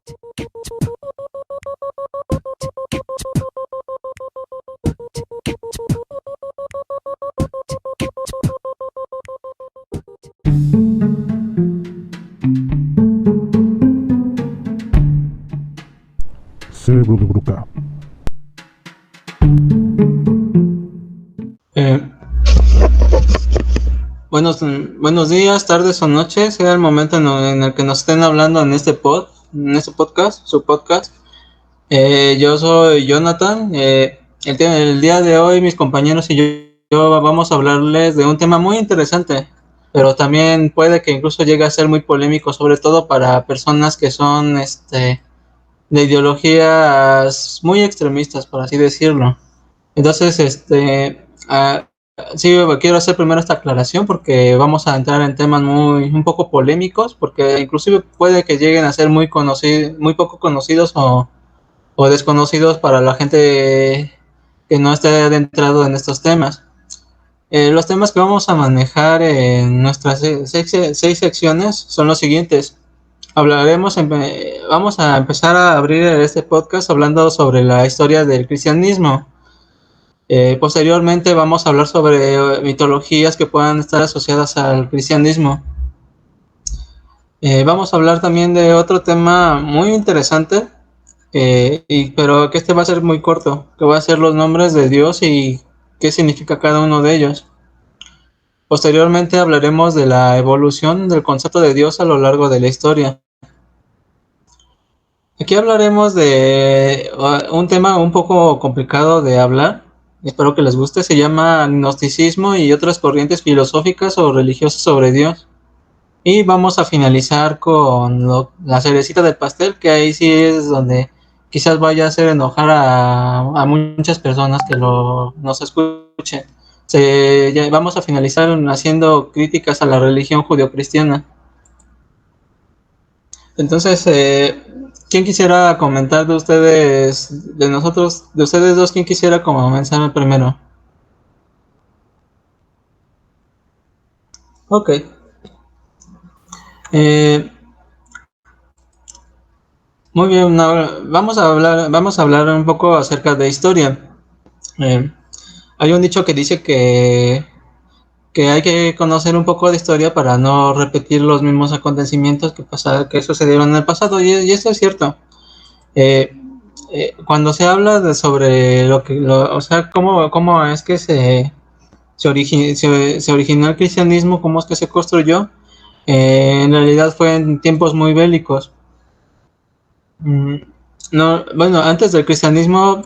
Cerebro de Bruca. Buenos días, tardes o noches, sea el momento en el que nos estén hablando en este podcast, su podcast. Yo soy Jonathan. El día de hoy mis compañeros y yo vamos a hablarles de un tema muy interesante, pero también puede que incluso llegue a ser muy polémico, sobre todo para personas que son de ideologías muy extremistas, por así decirlo. Entonces, sí, quiero hacer primero esta aclaración porque vamos a entrar en temas un poco polémicos, porque inclusive puede que lleguen a ser muy poco conocidos o desconocidos para la gente que no esté adentrado en estos temas. Los temas que vamos a manejar en nuestras seis secciones son los siguientes. Vamos a empezar a abrir este podcast hablando sobre la historia del cristianismo. Posteriormente vamos a hablar sobre mitologías que puedan estar asociadas al cristianismo. Vamos a hablar también de otro tema muy interesante, pero que va a ser muy corto, que va a ser los nombres de Dios y qué significa cada uno de ellos. Posteriormente hablaremos de la evolución del concepto de Dios a lo largo de la historia. Aquí hablaremos de un tema un poco complicado de hablar, espero que les guste, se llama gnosticismo y otras corrientes filosóficas o religiosas sobre Dios. Y vamos a finalizar con la cerecita del pastel, que ahí sí es donde quizás vaya a hacer enojar a muchas personas que nos escuchen. Vamos a finalizar haciendo críticas a la religión judeocristiana. Entonces, ¿quién quisiera comentar de ustedes, de ustedes dos, quién quisiera comenzar primero? Ok. Muy bien, ahora vamos a hablar un poco acerca de historia. Eh, Hay un dicho que dice que hay que conocer un poco de historia para no repetir los mismos acontecimientos que sucedieron en el pasado, y esto es cierto. Eh, Cuando se habla sobre o sea, cómo es que se originó el cristianismo, cómo es que se construyó, en realidad fue en tiempos muy bélicos. No, bueno, antes del cristianismo,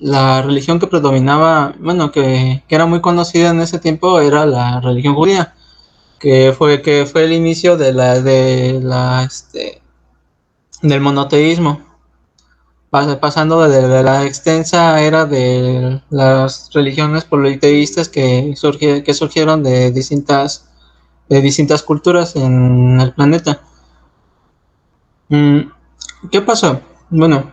la religión que predominaba, bueno, que era muy conocida en ese tiempo, era la religión judía, que fue el inicio del monoteísmo, pasando de la extensa era de las religiones politeístas que surgieron de distintas culturas en el planeta. ¿Qué pasó? Bueno,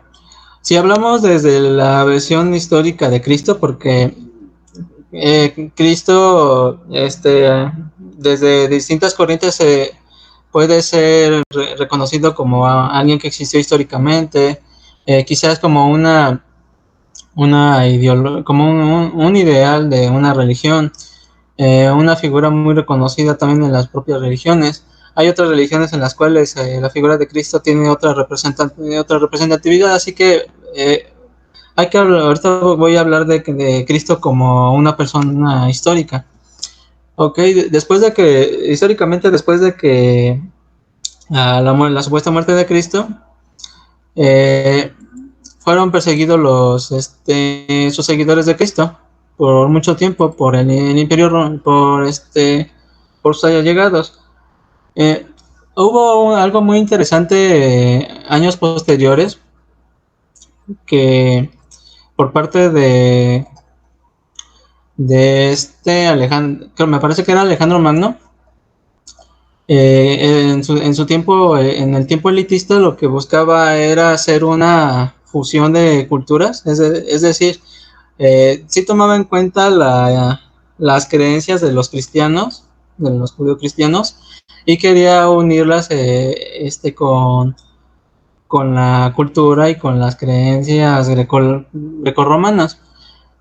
si hablamos desde la versión histórica de Cristo, porque Cristo, desde distintas corrientes puede ser reconocido como alguien que existió históricamente, quizás como como un ideal de una religión, una figura muy reconocida también en las propias religiones. Hay otras religiones en las cuales la figura de Cristo tiene otra representatividad, así que ahorita voy a hablar de Cristo como una persona histórica. Ok, históricamente después de que la supuesta muerte de Cristo, eh, fueron perseguidos sus seguidores de Cristo por mucho tiempo, por el imperio, por sus allegados. Eh, Hubo algo muy interesante años posteriores, que por parte de Alejandro, que me parece que era Alejandro Magno, en su tiempo, en el tiempo elitista, lo que buscaba era hacer una fusión de culturas, es decir, sí tomaba en cuenta las creencias de los cristianos, de los judeocristianos, y quería unirlas con la cultura y con las creencias grecorromanas.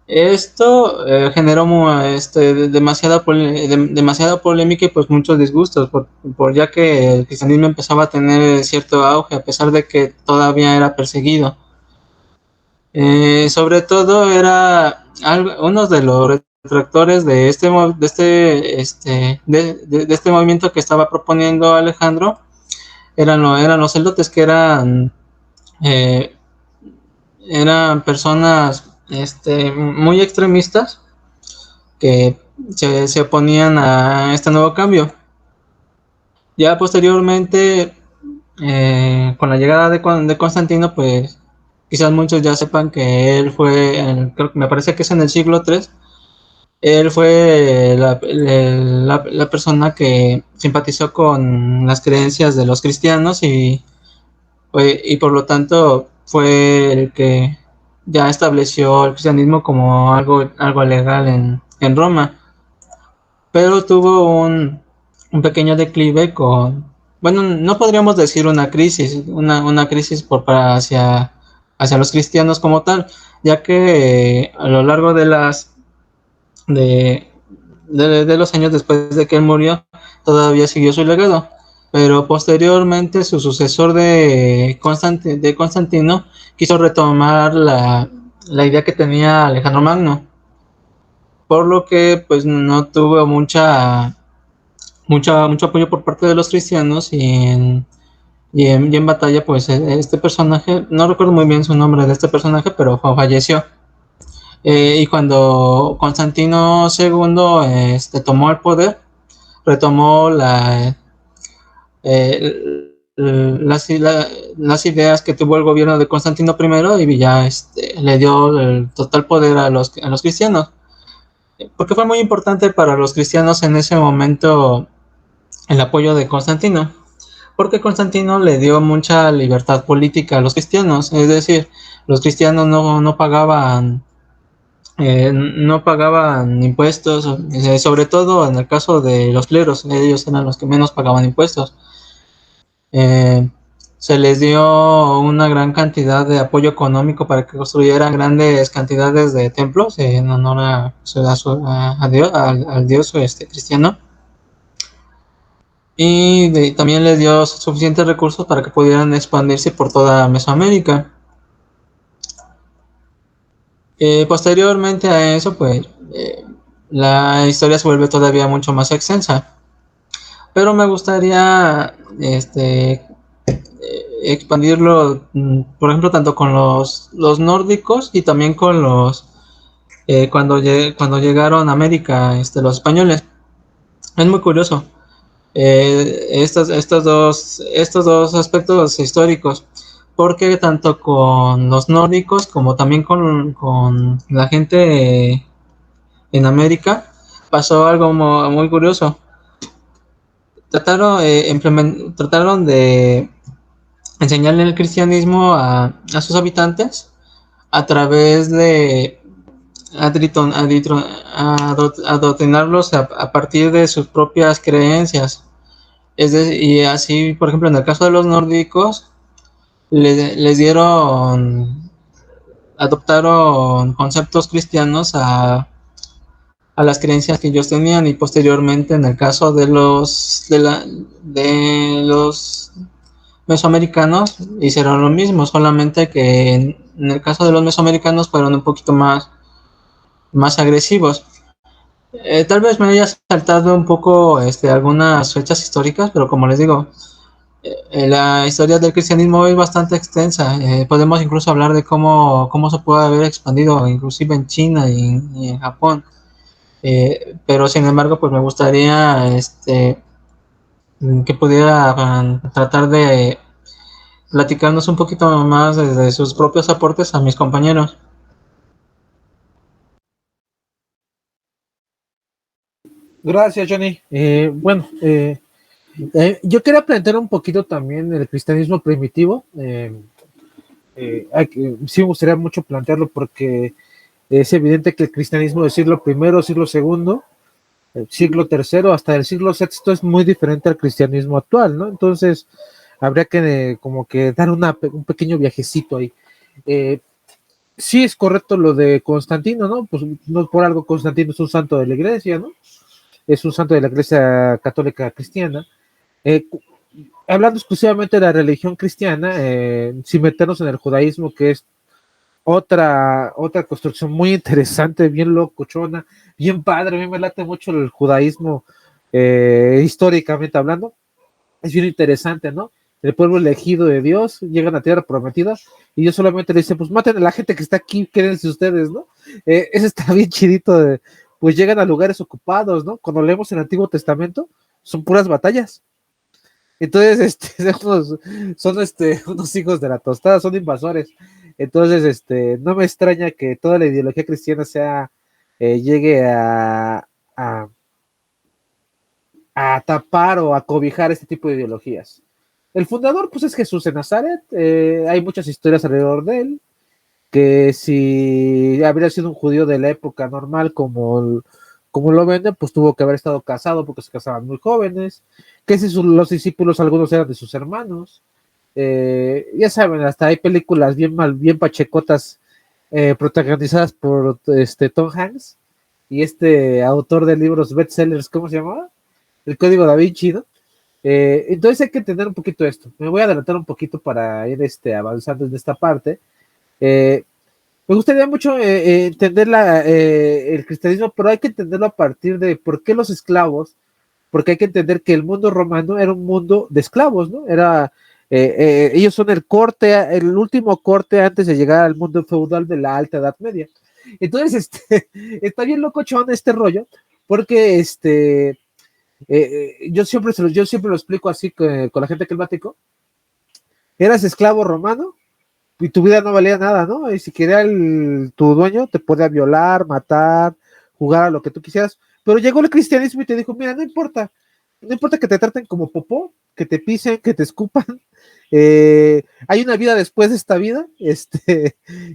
Esto generó demasiada polémica y pues muchos disgustos, ya que el cristianismo empezaba a tener cierto auge a pesar de que todavía era perseguido. Sobre todo era uno de los retractores de este movimiento que estaba proponiendo Alejandro, eran los celotes, que eh, eran personas muy extremistas que se oponían a este nuevo cambio. Ya posteriormente, con la llegada de Constantino, pues quizás muchos ya sepan que él fue, me parece que es en el siglo III, él fue la persona que simpatizó con las creencias de los cristianos y por lo tanto fue el que ya estableció el cristianismo como algo legal en Roma, pero tuvo un pequeño declive bueno, no podríamos decir una crisis hacia los cristianos como tal, ya que a lo largo de, de los años después de que él murió, todavía siguió su legado. Pero posteriormente su sucesor de Constantino quiso retomar la idea que tenía Alejandro Magno, por lo que pues no tuvo mucho apoyo por parte de los cristianos y en batalla pues este personaje, no recuerdo muy bien su nombre de este personaje, pero falleció. Y cuando Constantino II tomó el poder, retomó las ideas que tuvo el gobierno de Constantino I y ya le dio el total poder a los cristianos, porque fue muy importante para los cristianos en ese momento el apoyo de Constantino, porque Constantino le dio mucha libertad política a los cristianos, es decir, los cristianos no pagaban impuestos, sobre todo en el caso de los cleros, ellos eran los que menos pagaban impuestos. Eh, Se les dio una gran cantidad de apoyo económico para que construyeran grandes cantidades de templos en honor a Dios, al Dios cristiano. Y también les dio suficientes recursos para que pudieran expandirse por toda Mesoamérica. Posteriormente a eso, pues la historia se vuelve todavía mucho más extensa. Pero me gustaría expandirlo, por ejemplo, tanto con los nórdicos y también con cuando llegaron a América los españoles. Es muy curioso. Estos dos aspectos históricos, porque tanto con los nórdicos como también con la gente en América pasó algo muy curioso. Trataron de enseñarle el cristianismo a sus habitantes a través de adoctrinarlos a partir de sus propias creencias. Y así, por ejemplo, en el caso de los nórdicos, les adoptaron conceptos cristianos a las creencias que ellos tenían, y posteriormente en el caso de los mesoamericanos hicieron lo mismo, solamente que en el caso de los mesoamericanos fueron un poquito más agresivos. Tal vez me haya saltado un poco algunas fechas históricas, pero como les digo, la historia del cristianismo es bastante extensa. Podemos incluso hablar de cómo se puede haber expandido inclusive en China y en Japón. Pero sin embargo, pues me gustaría que pudieran tratar de platicarnos un poquito más de sus propios aportes a mis compañeros. Gracias, Johnny. Yo quería plantear un poquito también el cristianismo primitivo. Sí me gustaría mucho plantearlo porque es evidente que el cristianismo del siglo I, siglo II, el siglo III, hasta el siglo VI es muy diferente al cristianismo actual, ¿no? Entonces, habría que como que dar un pequeño viajecito ahí. Sí es correcto lo de Constantino, ¿no? Pues no por algo Constantino es un santo de la iglesia, ¿no? Es un santo de la iglesia católica cristiana. Eh, Hablando exclusivamente de la religión cristiana, sin meternos en el judaísmo, que es otra construcción muy interesante, bien locochona, bien padre. A mí me late mucho el judaísmo, históricamente hablando. Es bien interesante, ¿no? El pueblo elegido de Dios llega a la tierra prometida y Dios solamente le dice, pues maten a la gente que está aquí, quédense ustedes, ¿no? Eso está bien chidito, pues llegan a lugares ocupados, ¿no? Cuando leemos el Antiguo Testamento, son puras batallas. Entonces, unos hijos de la tostada, son invasores. Entonces, no me extraña que toda la ideología cristiana llegue a, a tapar o a cobijar este tipo de ideologías. El fundador, pues, es Jesús de Nazaret. Hay muchas historias alrededor de él, que si habría sido un judío de la época normal como lo venden, pues tuvo que haber estado casado porque se casaban muy jóvenes, que si los discípulos algunos eran de sus hermanos. Ya saben, hasta hay películas bien pachecotas, protagonizadas por Tom Hanks y autor de libros bestsellers, ¿cómo se llamaba? El Código Da Vinci, ¿no? Entonces hay que entender un poquito esto. Me voy a adelantar un poquito para ir avanzando en esta parte. Me gustaría mucho entender el cristianismo, pero hay que entenderlo a partir de por qué los esclavos, porque hay que entender que el mundo romano era un mundo de esclavos, ¿no? Ellos son el último corte antes de llegar al mundo feudal de la Alta Edad Media. Entonces, está bien locochón este rollo, porque yo siempre lo explico así con la gente que platico. Eras esclavo romano y tu vida no valía nada, ¿no? Y si quería tu dueño, te podía violar, matar, jugar a lo que tú quisieras. Pero llegó el cristianismo y te dijo, mira, no importa que te traten como popó, que te pisen, que te escupan. Hay una vida después de esta vida,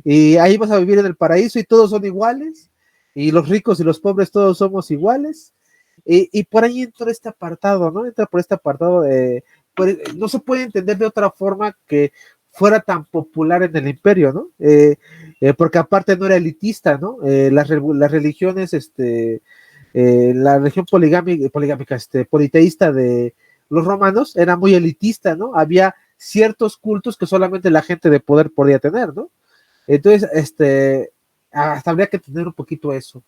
y ahí vas a vivir en el paraíso y todos son iguales, y los ricos y los pobres todos somos iguales. Y por ahí entra este apartado, ¿no? Entra por este apartado no se puede entender de otra forma que fuera tan popular en el imperio, ¿no? Porque aparte no era elitista, ¿no? Las religiones, la religión poligámica, politeísta de los romanos era muy elitista, ¿no? Había ciertos cultos que solamente la gente de poder podía tener, ¿no? Entonces, hasta habría que tener un poquito eso.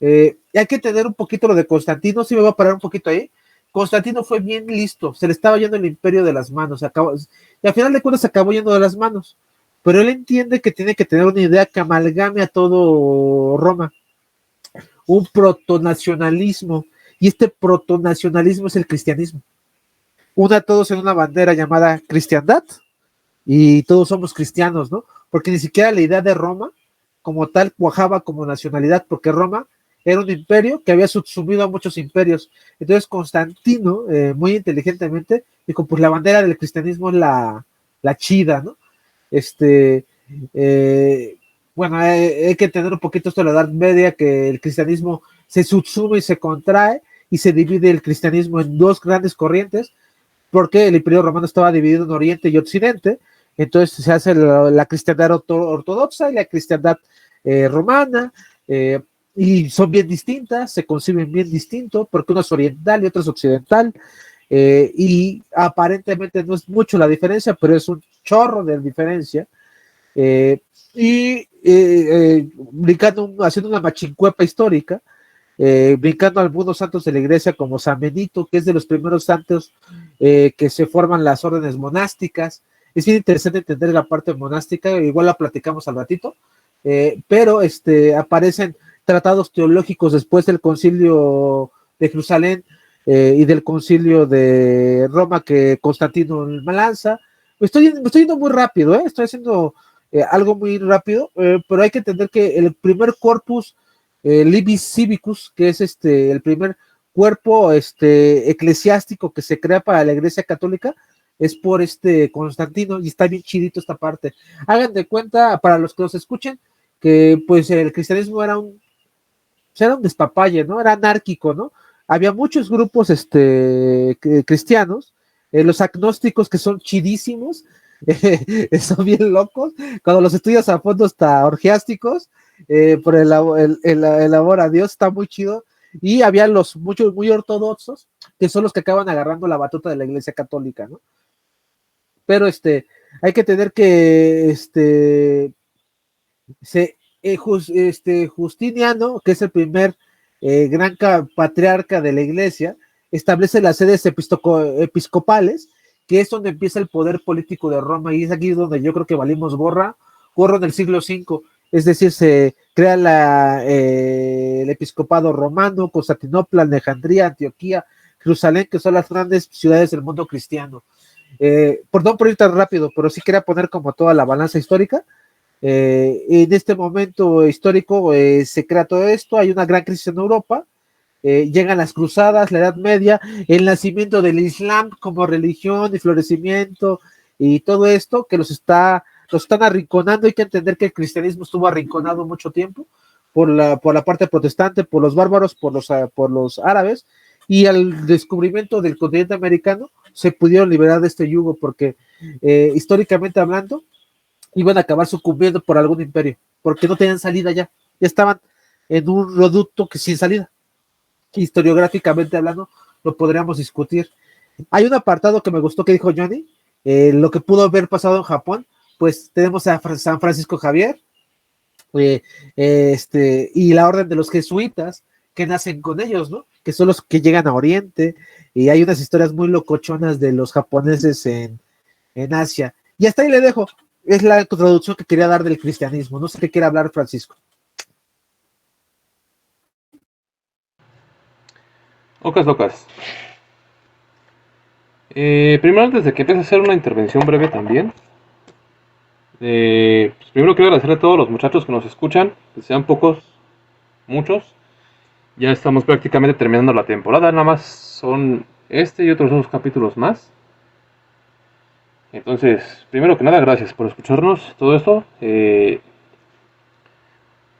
Hay que tener un poquito lo de Constantino, sí me voy a parar un poquito ahí. Constantino fue bien listo, se le estaba yendo el imperio de las manos, y al final de cuentas se acabó yendo de las manos, pero él entiende que tiene que tener una idea que amalgame a todo Roma, un protonacionalismo, y este protonacionalismo es el cristianismo. Una a todos en una bandera llamada cristiandad, y todos somos cristianos, ¿no? Porque ni siquiera la idea de Roma como tal cuajaba como nacionalidad, porque Roma era un imperio que había subsumido a muchos imperios. Entonces Constantino, muy inteligentemente, dijo, pues la bandera del cristianismo es la chida, ¿no? Bueno, hay que entender un poquito esto de la Edad Media, que el cristianismo se subsume y se contrae, y se divide el cristianismo en dos grandes corrientes, porque el imperio romano estaba dividido en Oriente y Occidente. Entonces se hace la cristiandad ortodoxa y la cristiandad romana, y son bien distintas, se conciben bien distinto, porque uno es oriental y otro es occidental, y aparentemente no es mucho la diferencia, pero es un chorro de diferencia. Haciendo una machincuepa histórica, brincando a algunos santos de la iglesia como San Benito, que es de los primeros santos que se forman las órdenes monásticas. Es bien interesante entender la parte monástica, igual la platicamos al ratito, pero aparecen tratados teológicos después del concilio de Jerusalén y del concilio de Roma que Constantino lanza. Me estoy yendo muy rápido, estoy haciendo algo muy rápido, pero hay que entender que el primer corpus Libis Civicus, que es el primer cuerpo eclesiástico que se crea para la Iglesia Católica, es por Constantino, y está bien chidito esta parte. Hagan de cuenta, para los que nos escuchen, que pues el cristianismo era un despapalle, ¿no? Era anárquico, ¿no? Había muchos grupos cristianos, Los agnósticos que son chidísimos, son bien locos, cuando los estudias a fondo hasta orgiásticos, por el amor a Dios, está muy chido. Y había los muchos muy ortodoxos, que son los que acaban agarrando la batuta de la Iglesia Católica, ¿no? Pero hay que tener que Justiniano, que es el primer gran patriarca de la Iglesia, establece las sedes episcopales, que es donde empieza el poder político de Roma, y es aquí donde yo creo que valimos gorro en el siglo V. Es decir, se crea el episcopado romano, Constantinopla, Alejandría, Antioquía, Jerusalén, que son las grandes ciudades del mundo cristiano. Perdón por ir tan rápido, pero sí quería poner como toda la balanza histórica. En este momento histórico se crea todo esto, hay una gran crisis en Europa, llegan las cruzadas, la Edad Media, el nacimiento del Islam como religión y florecimiento y todo esto que los están arrinconando. Hay que entender que el cristianismo estuvo arrinconado mucho tiempo por la parte protestante, por los bárbaros, por los árabes, y al descubrimiento del continente americano se pudieron liberar de este yugo, porque históricamente hablando iban a acabar sucumbiendo por algún imperio, porque no tenían salida ya estaban en un reducto que sin salida. Historiográficamente hablando, lo podríamos discutir. Hay un apartado que me gustó que dijo Johnny, lo que pudo haber pasado en Japón. Pues tenemos a San Francisco Javier, y la orden de los jesuitas que nacen con ellos, ¿no? Que son los que llegan a Oriente, y hay unas historias muy locochonas de los japoneses en Asia. Y hasta ahí le dejo. Es la traducción que quería dar del cristianismo. No sé qué quiere hablar Francisco. Ocas. Primero, antes de que empiece a hacer una intervención breve también, pues primero quiero agradecerle a todos los muchachos que nos escuchan, que sean pocos, muchos. Ya estamos prácticamente terminando la temporada, nada más son este y otros 2 capítulos más. Entonces, primero que nada, gracias por escucharnos todo esto.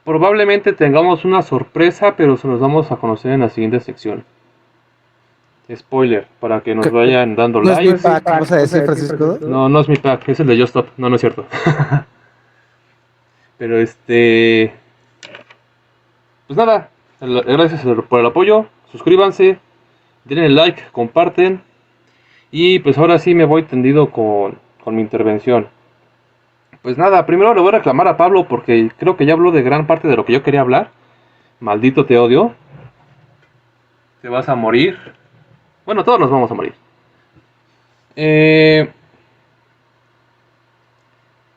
Probablemente tengamos una sorpresa, pero se los vamos a conocer en la siguiente sección. Spoiler, para que nos vayan dando ¿No likes. es mi pack, vas a decir, Francisco? No, no es mi pack, es el de Just Stop. No, no es cierto. Pero pues nada, gracias por el apoyo. Suscríbanse, denle like, comparten. Y pues ahora sí me voy tendido con mi intervención. Pues nada, primero le voy a reclamar a Pablo porque creo que ya habló de gran parte de lo que yo quería hablar. Maldito te odio. Te vas a morir. Bueno, todos nos vamos a morir.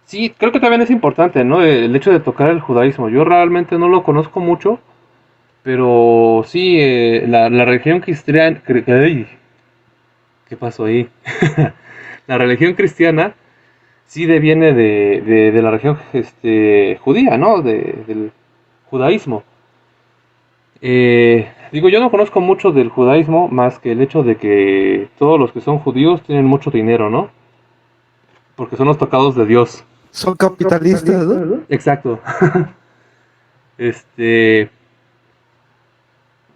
Sí, creo que también es importante, ¿no? El hecho de tocar el judaísmo. Yo realmente no lo conozco mucho, pero sí, la religión cristiana... ¿Qué pasó ahí? La religión cristiana sí deviene de la religión judía, ¿no? Del judaísmo. Digo, yo no conozco mucho del judaísmo más que el hecho de que todos los que son judíos tienen mucho dinero, ¿no? Porque son los tocados de Dios. Son capitalistas, ¿no? Exacto.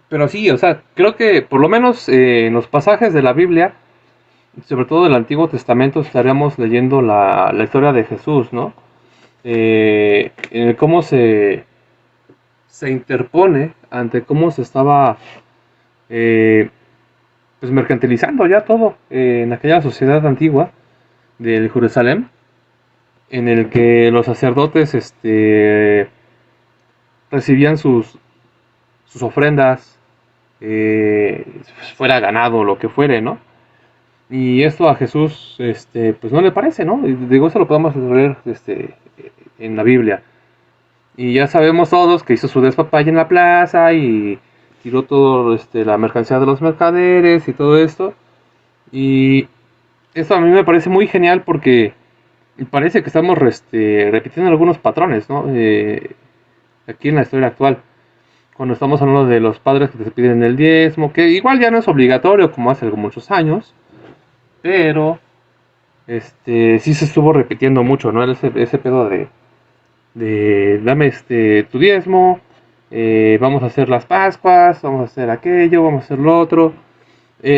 Pero sí, o sea, creo que por lo menos en los pasajes de la Biblia, sobre todo del Antiguo Testamento, estaríamos leyendo la historia de Jesús, ¿no? En cómo se interpone ante cómo se estaba pues mercantilizando ya todo en aquella sociedad antigua del Jerusalén, en el que los sacerdotes recibían sus ofrendas, fuera ganado, lo que fuere, ¿no? Y esto a Jesús, pues no le parece, ¿no? Y digo, eso lo podemos leer en la Biblia. Y ya sabemos todos que hizo su despapalle en la plaza y tiró todo la mercancía de los mercaderes y todo esto. Y esto a mí me parece muy genial porque parece que estamos repitiendo algunos patrones, ¿no? Aquí en la historia actual. Cuando estamos hablando de los padres que te piden el diezmo, que igual ya no es obligatorio como hace muchos años, pero sí se estuvo repitiendo mucho, ¿no? Ese pedo de dame tu diezmo, vamos a hacer las Pascuas, vamos a hacer aquello, vamos a hacer lo otro.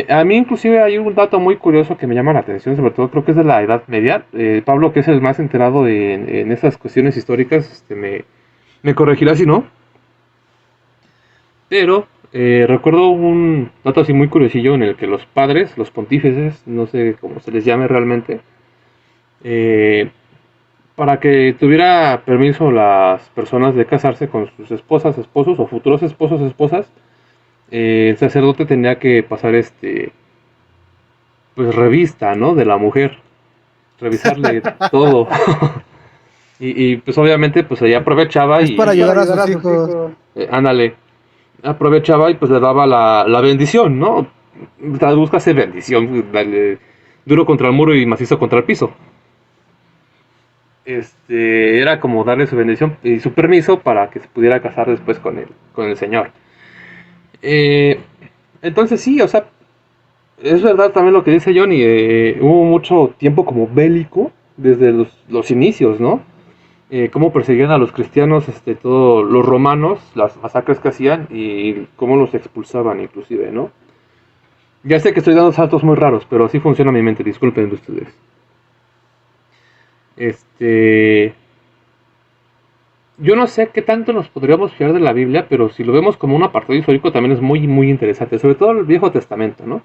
A mí inclusive hay un dato muy curioso que me llama la atención, sobre todo creo que es de la Edad Media. Pablo, que es el más enterado en esas cuestiones históricas, me corregirá si no. Pero recuerdo un dato así muy curiosillo en el que los padres, los pontífices, no sé cómo se les llame realmente, eh, para que tuviera permiso las personas de casarse con sus esposas, esposos o futuros esposos, esposas, el sacerdote tenía que pasar pues revista, ¿no? De la mujer, revisarle todo. y pues obviamente pues ella aprovechaba Es y para ayudar a sus hijos. ándale, aprovechaba y pues le daba la bendición, ¿no? Tradúzcase bendición, dale, duro contra el muro y macizo contra el piso. Era como darle su bendición y su permiso para que se pudiera casar después con el señor. Eh, entonces sí, o sea, es verdad también lo que dice Johnny, hubo mucho tiempo como bélico desde los inicios, ¿no? Cómo perseguían a los cristianos, todos los romanos, las masacres que hacían y cómo los expulsaban inclusive, ¿no? Ya sé que estoy dando saltos muy raros, pero así funciona mi mente, disculpen ustedes. Yo no sé qué tanto nos podríamos fiar de la Biblia, pero si lo vemos como un apartado histórico también es muy, muy interesante, sobre todo el Viejo Testamento, ¿no?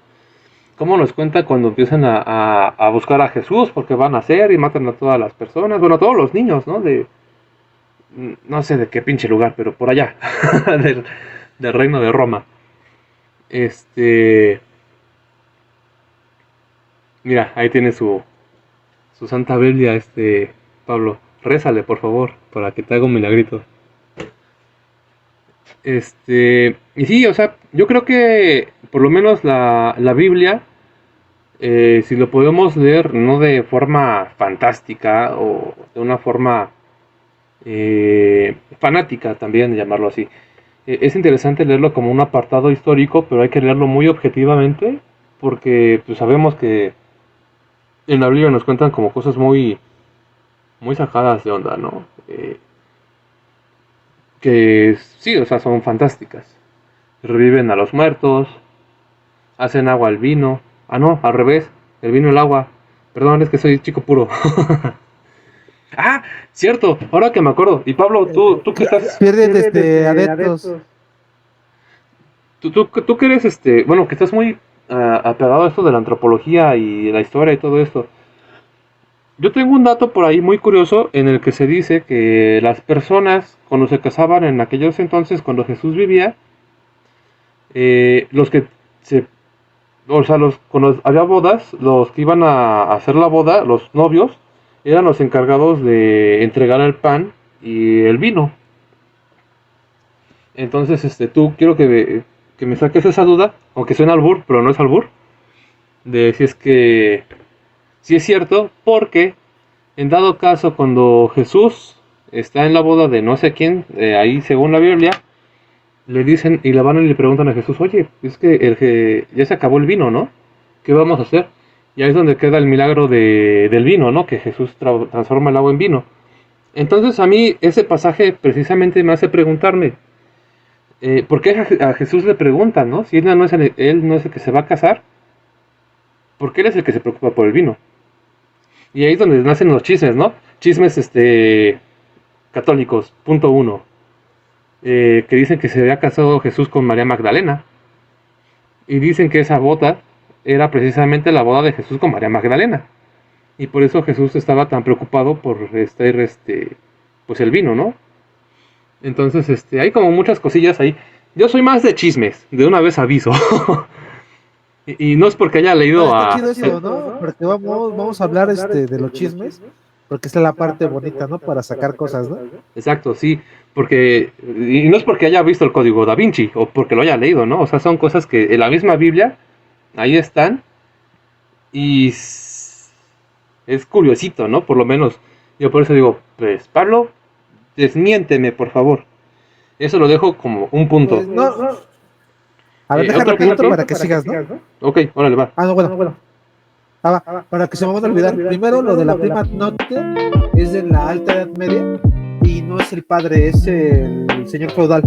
Cómo nos cuenta cuando empiezan a buscar a Jesús porque van a nacer y matan a todas las personas, bueno, a todos los niños, ¿no? No sé de qué pinche lugar, pero por allá, del reino de Roma. Mira, ahí tiene su Santa Biblia, Pablo. Rézale, por favor, para que te haga un milagrito. Y sí, o sea, yo creo que por lo menos la Biblia, si lo podemos leer no de forma fantástica o de una forma fanática también, llamarlo así, es interesante leerlo como un apartado histórico, pero hay que leerlo muy objetivamente, porque pues, sabemos que en la Biblia nos cuentan como cosas muy, muy sacadas de onda, ¿no? Que sí, o sea, son fantásticas. Reviven a los muertos, hacen agua al vino. Ah, no, al revés, el vino el agua. Perdón, es que soy chico puro. Ah, cierto, ahora que me acuerdo. Y Pablo, tú que estás... Pierden adeptos. Tú que eres, bueno, que estás muy apegado a esto de la antropología y la historia y todo esto. Yo tengo un dato por ahí muy curioso en el que se dice que las personas cuando se casaban en aquellos entonces, cuando Jesús vivía, los que se, o sea, cuando había bodas, los que iban a hacer la boda, los novios, eran los encargados de entregar el pan y el vino. Entonces, tú quiero que me saques esa duda, aunque suena albur, pero no es albur, de si es cierto, porque en dado caso, cuando Jesús está en la boda de no sé quién, ahí según la Biblia, le dicen y le van y le preguntan a Jesús, oye, es que ya se acabó el vino, ¿no? ¿Qué vamos a hacer? Y ahí es donde queda el milagro del vino, ¿no? Que Jesús transforma el agua en vino. Entonces a mí ese pasaje precisamente me hace preguntarme, ¿por qué a Jesús le preguntan, ¿no? Si él no es el que se va a casar, ¿por qué él es el que se preocupa por el vino? Y ahí es donde nacen los chismes, ¿no? Chismes, católicos, punto uno. Que dicen que se había casado Jesús con María Magdalena. Y dicen que esa boda era precisamente la boda de Jesús con María Magdalena. Y por eso Jesús estaba tan preocupado por pues el vino, ¿no? Entonces, hay como muchas cosillas ahí. Yo soy más de chismes, de una vez aviso. y no es porque haya leído Está chido eso, ¿no? Porque vamos a hablar de los chismes, porque esa es la parte bonita, ¿no? Para sacar cosas, ¿no? Exacto, sí, y no es porque haya visto el código Da Vinci o porque lo haya leído, ¿no? O sea, son cosas que en la misma Biblia ahí están y es curiosito, ¿no? Por lo menos yo por eso digo, pues Pablo, desmiénteme, por favor. Eso lo dejo como un punto. Pues, no. A ver, déjame rapidito para que sigas, ¿no? Ok, órale, va. Ah, no, bueno. Para que se me van a olvidar. Primero, lo de la prima norte es de la Alta Edad Media y no es el padre, es el señor feudal.